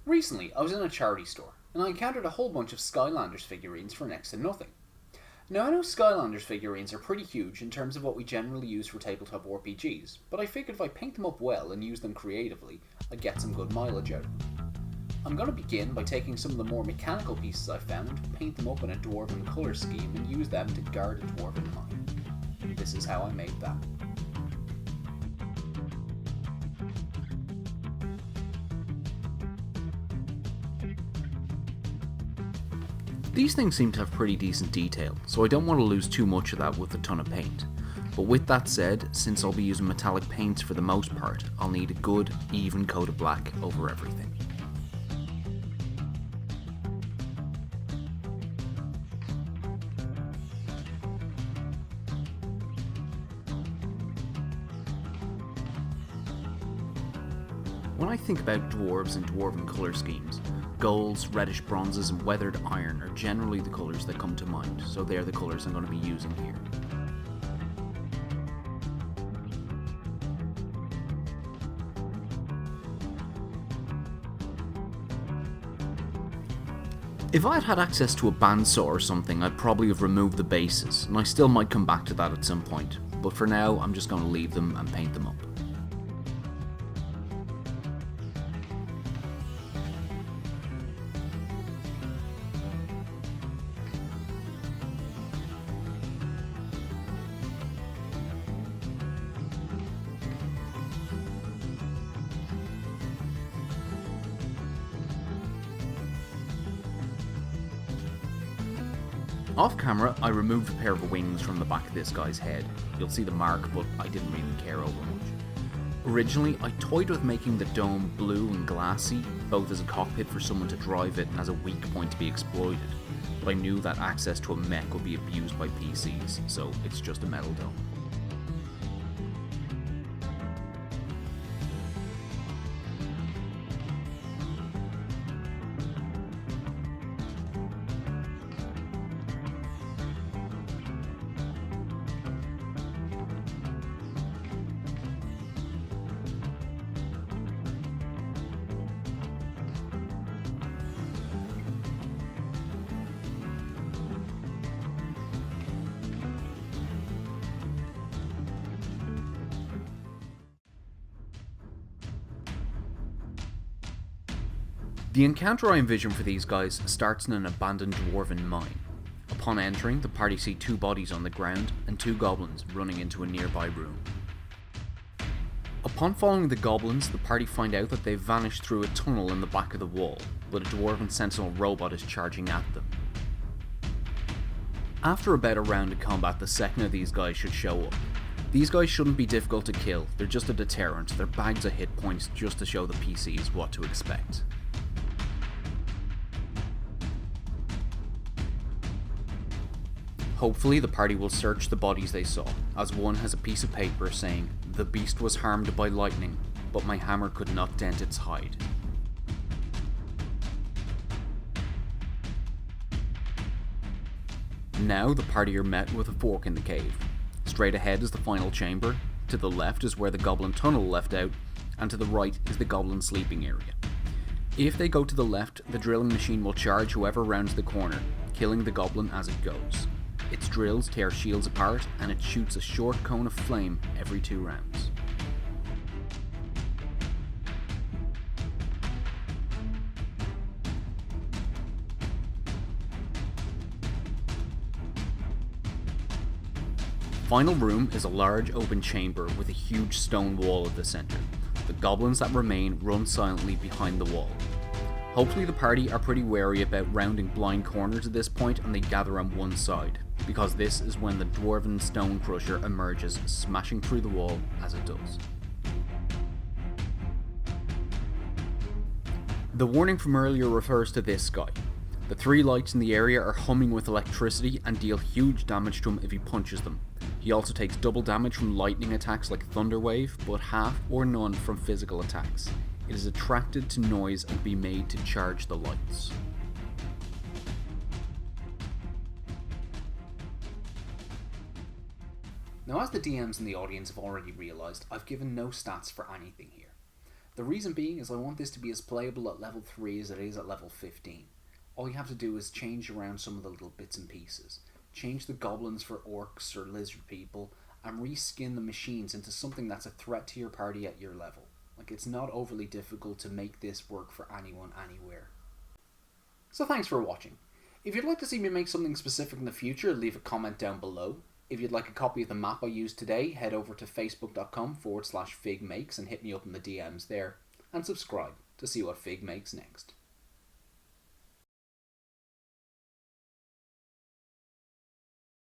Recently, I was in a charity store, and I encountered a whole bunch of Skylanders figurines for next to nothing. Now, I know Skylanders figurines are pretty huge in terms of what we generally use for tabletop RPGs, but I figured if I paint them up well and use them creatively, I'd get some good mileage out of them. I'm going to begin by taking some of the more mechanical pieces I found, paint them up in a dwarven colour scheme, and use them to guard a dwarven mine. This is how I made that. These things seem to have pretty decent detail, so I don't want to lose too much of that with a ton of paint. But with that said, since I'll be using metallic paints for the most part, I'll need a good, even coat of black over everything. When I think about dwarves and dwarven colour schemes, golds, reddish bronzes and weathered iron are generally the colours that come to mind, so they're the colours I'm going to be using here. If I had had access to a bandsaw or something, I'd probably have removed the bases, and I still might come back to that at some point, but for now I'm just going to leave them and paint them up. Off camera, I removed a pair of wings from the back of this guy's head. You'll see the mark, but I didn't really care over much. Originally, I toyed with making the dome blue and glassy, both as a cockpit for someone to drive it and as a weak point to be exploited, but I knew that access to a mech would be abused by PCs, so it's just a metal dome. The encounter I envision for these guys starts in an abandoned dwarven mine. Upon entering, the party see two bodies on the ground and two goblins running into a nearby room. Upon following the goblins, the party find out that they've vanished through a tunnel in the back of the wall, but a dwarven sentinel robot is charging at them. After about a round of combat, the second of these guys should show up. These guys shouldn't be difficult to kill, they're just a deterrent, they're bags of hit points just to show the PCs what to expect. Hopefully the party will search the bodies they saw, as one has a piece of paper saying, "The beast was harmed by lightning, but my hammer could not dent its hide." Now the party are met with a fork in the cave. Straight ahead is the final chamber, to the left is where the goblin tunnel left out, and to the right is the goblin sleeping area. If they go to the left, the drilling machine will charge whoever rounds the corner, killing the goblin as it goes. Its drills tear shields apart, and it shoots a short cone of flame every 2 rounds. Final room is a large open chamber with a huge stone wall at the centre. The goblins that remain run silently behind the wall. Hopefully the party are pretty wary about rounding blind corners at this point and they gather on one side, because this is when the dwarven stone crusher emerges, smashing through the wall as it does. The warning from earlier refers to this guy. The 3 lights in the area are humming with electricity and deal huge damage to him if he punches them. He also takes double damage from lightning attacks like Thunderwave, but half or none from physical attacks. It is attracted to noise and be made to charge the lights. Now, as the DMs in the audience have already realised, I've given no stats for anything here. The reason being is I want this to be as playable at level 3 as it is at level 15. All you have to do is change around some of the little bits and pieces. Change the goblins for orcs or lizard people, and reskin the machines into something that's a threat to your party at your level. Like, it's not overly difficult to make this work for anyone, anywhere. So thanks for watching. If you'd like to see me make something specific in the future, leave a comment down below. If you'd like a copy of the map I used today, head over to facebook.com/figmakes and hit me up in the DMs there. And subscribe to see what Fig makes next.